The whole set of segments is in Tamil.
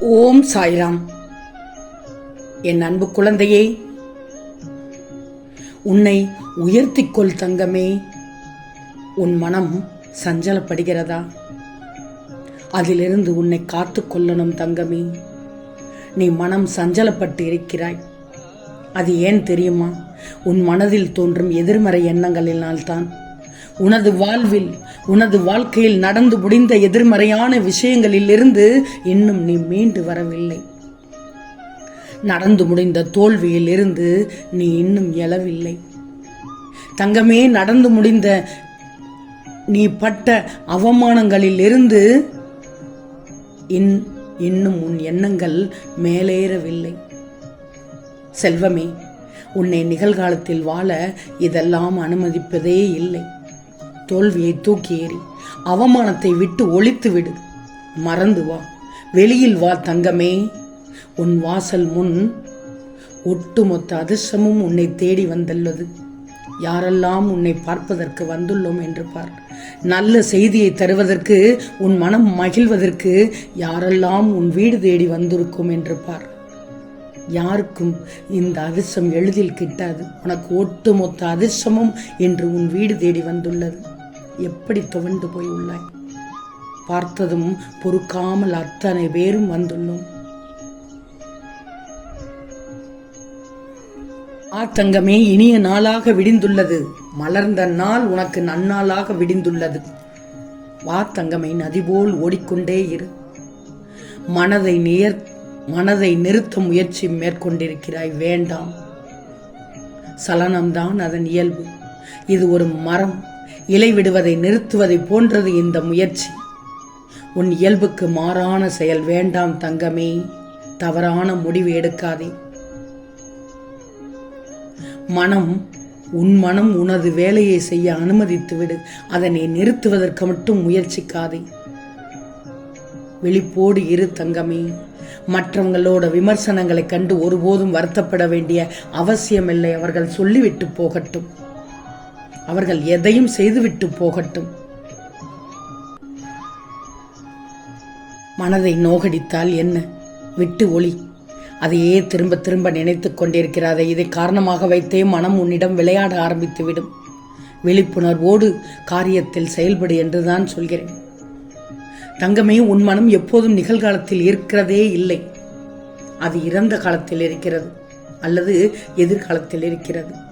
ஓம் சாய்ராம். என் அன்பு குழந்தையே, உன்னை உயர்த்திக்கொள் தங்கமே. உன் மனம் சஞ்சலப்படுகிறதா? அதிலிருந்து உன்னை காத்து கொள்ளணும் தங்கமே. நீ மனம் சஞ்சலப்பட்டு இருக்கிறாய். அது ஏன் தெரியுமா? உன் மனதில் தோன்றும் எதிர்மறை எண்ணங்களினால்தான். உனது வாழ்க்கையில் நடந்து முடிந்த எதிர்மறையான விஷயங்களில் இருந்து இன்னும் நீ மீண்டு வரவில்லை. நடந்து முடிந்த தோல்வியில் இருந்து நீ இன்னும் எழவில்லை தங்கமே. நடந்து முடிந்த நீ பட்ட அவமானங்களில் இருந்து இன்னும் உன் எண்ணங்கள் மேலேறவில்லை. செல்வமே, உன்னை நிகழ்காலத்தில் வாழ இதெல்லாம் அனுமதிப்பதே இல்லை. தோல்வியை தூக்கி ஏறி அவமானத்தை விட்டு ஒழித்து விடு. மறந்து வா, வெளியில் வா தங்கமே. உன் வாசல் முன் ஒட்டுமொத்த அதிர்ஷ்டமும் உன்னை தேடி வந்துள்ளது. யாரெல்லாம் உன்னை பார்ப்பதற்கு வந்துள்ளோம் என்று பார். நல்ல செய்தியை தருவதற்கு, உன் மனம் மகிழ்வதற்கு யாரெல்லாம் உன் வீடு தேடி வந்திருக்கும் என்று பார். யாருக்கும் இந்த அதிர்ஷ்டம் எளிதில் கிட்டாது. உனக்கு ஒட்டுமொத்த அதிர்ஷ்டமும் இன்று உன் வீடு தேடி வந்துள்ளது. எப்படி துவண்டு போய் உள்ளாய்? பார்த்ததும் பொறுக்காமல் அத்தனை பேரும் வந்துள்ளோம். தங்கமே, இனிய நாளாக விடிந்துள்ளது. மலர்ந்த நாள் உனக்கு நன்னாளாக விடிந்துள்ளது. வா தங்கமே, நதி போல் ஓடிக்கொண்டே இரு. மனதை நிறுத்த முயற்சி மேற்கொண்டிருக்கிறாய். வேண்டாம். சலனம்தான் அதன் இயல்பு. இது ஒரு மரம் இலை விடுவதை நிறுத்துவதை போன்றது இந்த முயற்சி. உன் இயல்புக்கு மாறான செயல் வேண்டாம் தங்கமே. தவறான முடிவு எடுக்காதே. உன் மனம் உனது வேலையை செய்ய அனுமதித்து விடு. அதனை நிறுத்துவதற்கு மட்டும் முயற்சிக்காதே. விழிப்போடு இரு தங்கமே. மற்றவங்களோட விமர்சனங்களை கண்டு ஒருபோதும் வருத்தப்பட வேண்டிய அவசியமில்லை. அவர்கள் சொல்லிவிட்டு போகட்டும். அவர்கள் எதையும் செய்துவிட்டு போகட்டும். மனதை நோகடித்தால் என்ன? விட்டு ஒளி. அதையே திரும்ப திரும்ப நினைத்துக் கொண்டிருக்கிறாரே. இதை காரணமாக வைத்தே மனம் உன்னிடம் விளையாட ஆரம்பித்து விடும். விழிப்புணர்வோடு காரியத்தில் செயல்படு என்றுதான் சொல்கிறேன் தங்கமே. உன் மனம் எப்போதும் நிகழ்காலத்தில் இருக்கிறதே இல்லை. அது இறந்த காலத்தில் இருக்கிறது அல்லது எதிர்காலத்தில் இருக்கிறது.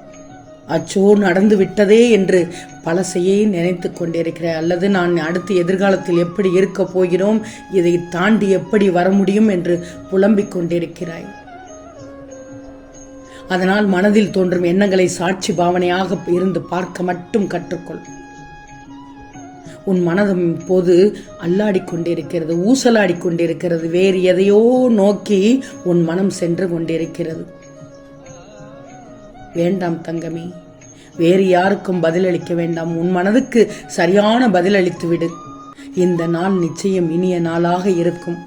அச்சோ, நடந்து விட்டதே என்று பழசையே நினைத்து கொண்டிருக்கிறாய். அல்லது நான் அடுத்து எதிர்காலத்தில் எப்படி இருக்க போகிறோம், இதை தாண்டி எப்படி வர முடியும் என்று புலம்பிக் கொண்டிருக்கிறாய். அதனால் மனதில் தோன்றும் எண்ணங்களை சாட்சி பாவனையாக இருந்து பார்க்க மட்டும் கற்றுக்கொள். உன் மனதும் இப்போது அல்லாடிக்கொண்டிருக்கிறது, ஊசலாடிக்கொண்டிருக்கிறது. வேறு எதையோ நோக்கி உன் மனம் சென்று கொண்டிருக்கிறது. வேண்டாம் தங்கமே. வேறு யாருக்கும் பதிலளிக்க வேண்டாம். உன் மனதுக்கு சரியான பதிலளித்து விடு. இந்த நாள் நிச்சயம் இனிய நாளாக இருக்கும்.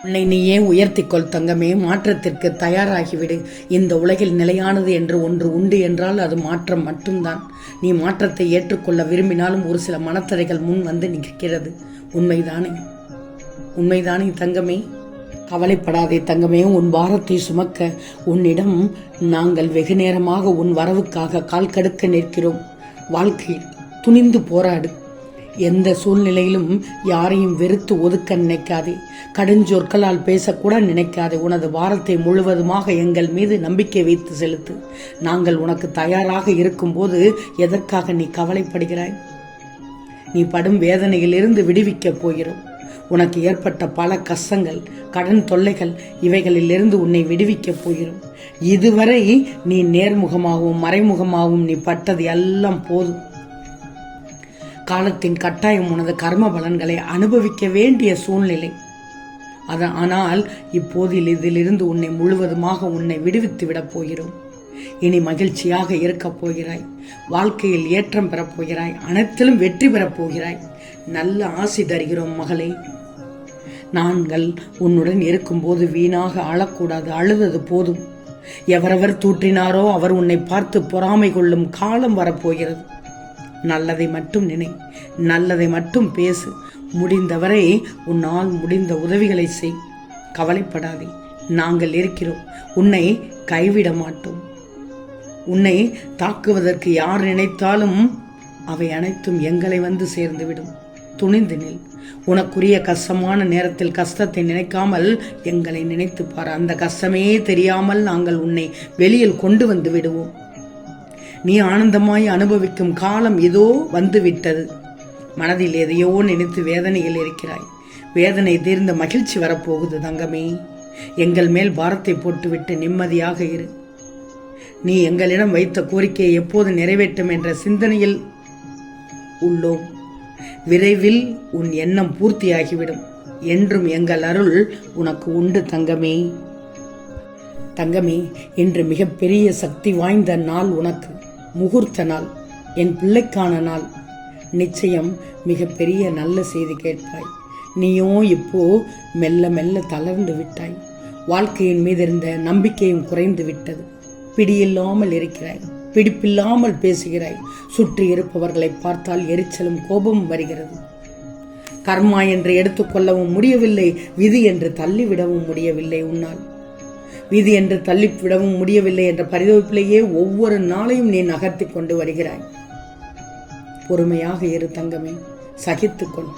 உன்னை நீயே உயர்த்திக்கொள் தங்கமே. மாற்றத்திற்கு தயாராகிவிடு. இந்த உலகில் நிலையானது என்று ஒன்று உண்டு என்றால் அது மாற்றம் மட்டும்தான். நீ மாற்றத்தை ஏற்றுக்கொள்ள விரும்பினாலும் ஒரு சில மனத்தடைகள் முன் வந்து நிற்கிறது. உண்மைதானே தங்கமே? கவலைப்படாதே தங்கமே. உன் பாரத்தை சுமக்க உன்னிடம் நாங்கள் வெகு நேரமாக உன் வரவுக்காக கால் கடுக்க நிற்கிறோம். வாழ்க்கையில் துணிந்து போராடு. எந்த சூழ்நிலையிலும் யாரையும் வெறுத்து ஒதுக்க நினைக்காதே. கடுஞ்சொற்களால் பேசக்கூட நினைக்காதே. உனது பாரத்தை முழுவதுமாக எங்கள் மீது நம்பிக்கை வைத்து செலுத்து. நாங்கள் உனக்கு தயாராக இருக்கும்போது எதற்காக நீ கவலைப்படுகிறாய்? நீ படும் வேதனையிலிருந்து விடுவிக்கப் போகிறோம். உனக்கு ஏற்பட்ட பல கஷ்டங்கள், கடன் தொல்லைகள், இவைகளிலிருந்து உன்னை விடுவிக்கப் போகிறோம். இதுவரை நீ நேர்முகமாகவும் மறைமுகமாகவும் நீ பட்டது எல்லாம் போதும். காலத்தின் கட்டாயம் உனது கர்ம பலன்களை அனுபவிக்க வேண்டிய சூழ்நிலை. ஆனால் இப்போது இதிலிருந்து உன்னை முழுவதுமாக உன்னை விடுவித்து விடப் போகிறோம். இனி மகிழ்ச்சியாக இருக்கப் போகிறாய். வாழ்க்கையில் ஏற்றம் பெறப் போகிறாய். அனைத்திலும் வெற்றி பெறப் போகிறாய். நல்ல ஆசி தருகிறோம் மகளே. நாங்கள் உன்னுடன் இருக்கும்போது வீணாக அழக்கூடாது. அழுதது போதும். எவரவர் தூற்றினாரோ அவர் உன்னை பார்த்து பொறாமை கொள்ளும் காலம் வரப்போகிறது. நல்லதை மட்டும் நினை, நல்லதை மட்டும் பேசு. முடிந்தவரை உன்னால் முடிந்த உதவிகளை செய். கவலைப்படாதே, நாங்கள் இருக்கிறோம். உன்னை கைவிட மாட்டோம். உன்னை தாக்குவதற்கு யார் நினைத்தாலும் அவை அனைத்தும் எங்களை வந்து சேர்ந்துவிடும். துணிந்து நில். உனக்குரிய கஷ்டமான நேரத்தில் கஷ்டத்தை நினைக்காமல் எங்களை நினைத்து பார். அந்த கஷ்டமே தெரியாமல் நாங்கள் உன்னை வெளியில் கொண்டு வந்து விடுவோம். நீ ஆனந்தமாய் அனுபவிக்கும் காலம் இதோ வந்துவிட்டது. மனதில் எதையோ நினைத்து வேதனையில் இருக்கிறாய். வேதனை தீர்ந்த மகிழ்ச்சி வரப்போகுது தங்கமே. எங்கள் மேல் பாரத்தை போட்டுவிட்டு நிம்மதியாக இரு. நீ எங்களிடம் வைத்த கோரிக்கையை எப்போது நிறைவேற்றும் என்ற சிந்தனையில் உள்ளோம். விரைவில் உன் எண்ணம் பூர்த்தியாகிவிடும். என்றும் எங்கள் அருள் உனக்கு உண்டு தங்கமே. தங்கமே, இன்று மிகப்பெரிய சக்தி வாய்ந்த நாள் உனக்கு. முகூர்த்த நாள், என் பிள்ளைக்கான நாள். நிச்சயம் மிகப்பெரிய நல்ல செய்தி கேட்பாய். நீயோ இப்போ மெல்ல மெல்ல தளர்ந்து விட்டாய். வாழ்க்கையின் மீது இருந்த நம்பிக்கையும் குறைந்து விட்டது. பிடியில்லாமல் இருக்கிறாய், பிடிப்பில்லாமல் பேசுகிறாய். சுற்றி இருப்பவர்களை பார்த்தால் எரிச்சலும் கோபமும் வருகிறது. கர்மா என்று எடுத்துக்கொள்ளவும் முடியவில்லை, விதி என்று தள்ளிவிடவும் முடியவில்லை. உன்னால் விதி என்று தள்ளிவிடவும் முடியவில்லை என்ற பரிதவிப்பிலேயே ஒவ்வொரு நாளையும் நீ நகர்த்தி கொண்டு வருகிறாய். பொறுமையாக இரு தங்கமே, சகித்துக்கொள்,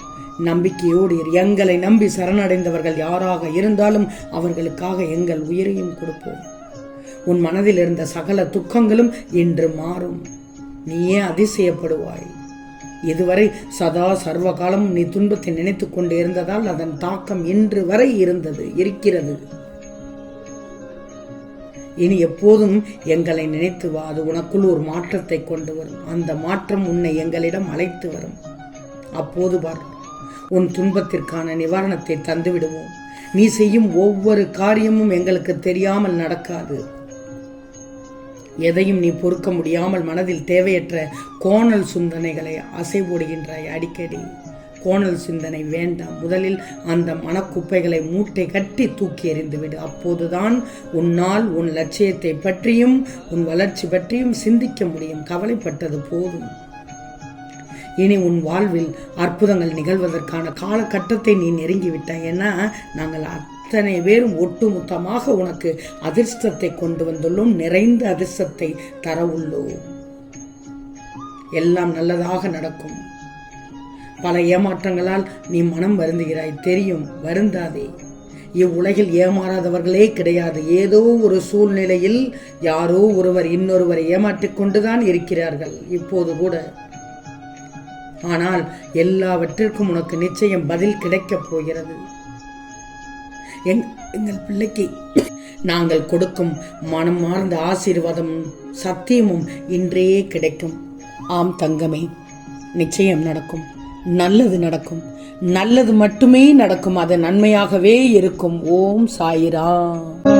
நம்பிக்கையோடு இரு. எங்களை நம்பி சரணடைந்தவர்கள் யாராக இருந்தாலும் அவர்களுக்காக எங்கள் உயிரையும் கொடுப்போம். உன் மனதில் இருந்த சகல துக்கங்களும் இன்று மாறும். நீயே அதிசயப்படுவாய். இதுவரை சதா சர்வ காலமும் நீ துன்பத்தை நினைத்து கொண்டு இருந்ததால் அதன் தாக்கம் இன்று வரை இருக்கிறது. இனி எப்போதும் எங்களை நினைத்து வா. அது உனக்குள் ஒரு மாற்றத்தை கொண்டு வரும். அந்த மாற்றம் உன்னை எங்களிடம் அழைத்து வரும். அப்போது பார், உன் துன்பத்திற்கான நிவாரணத்தை தந்து விடுவோம். நீ செய்யும் ஒவ்வொரு காரியமும் எங்களுக்கு தெரியாமல் நடக்காது. எதையும் நீ பொறுக்க முடியாமல் மனதில் தேவையற்ற கோணல் சிந்தனைகளை அசைபோடுகின்றாய். அடிக்கடி கோணல் சிந்தனை வேண்டாம். முதலில் அந்த மனக்குப்பைகளை மூட்டை கட்டி தூக்கி எறிந்துவிடு. அப்போதுதான் உன்னால் உன் லட்சியத்தை பற்றியும் உன் வளர்ச்சி பற்றியும் சிந்திக்க முடியும். கவலைப்பட்டது போதும். இனி உன் வாழ்வில் அற்புதங்கள் நிகழ்வதற்கான காலகட்டத்தை நீ நெருங்கிவிட்டாய். ஏன்னா நாங்கள் அத்தனை பேரும் ஒட்டுமொத்தமாக உனக்கு அதிர்ஷ்டத்தை கொண்டு வந்துள்ளோம். நிறைந்த அதிர்ஷ்டத்தை தர உள்ளோம். எல்லாம் நல்லதாக நடக்கும். பல ஏமாற்றங்களால் நீ மனம் வருந்துகிறாய், தெரியும். வருந்தாதே. இவ்வுலகில் ஏமாறாதவர்களே கிடையாது. ஏதோ ஒரு சூழ்நிலையில் யாரோ ஒருவர் இன்னொருவரை ஏமாற்றிக் கொண்டுதான் இருக்கிறார்கள் இப்போது கூட. ஆனால் எல்லாவற்றிற்கும் உனக்கு நிச்சயம் பதில் கிடைக்கப் போகிறது. எங்கள் பிள்ளைக்கு நாங்கள் கொடுக்கும் மனமார்ந்த ஆசீர்வாதம் சத்தியமும் இன்றே கிடைக்கும். ஆம் தங்கமே, நிச்சயம் நடக்கும். நல்லது நடக்கும். நல்லது மட்டுமே நடக்கும். அது நன்மையாகவே இருக்கும். ஓம் சாயிராம்.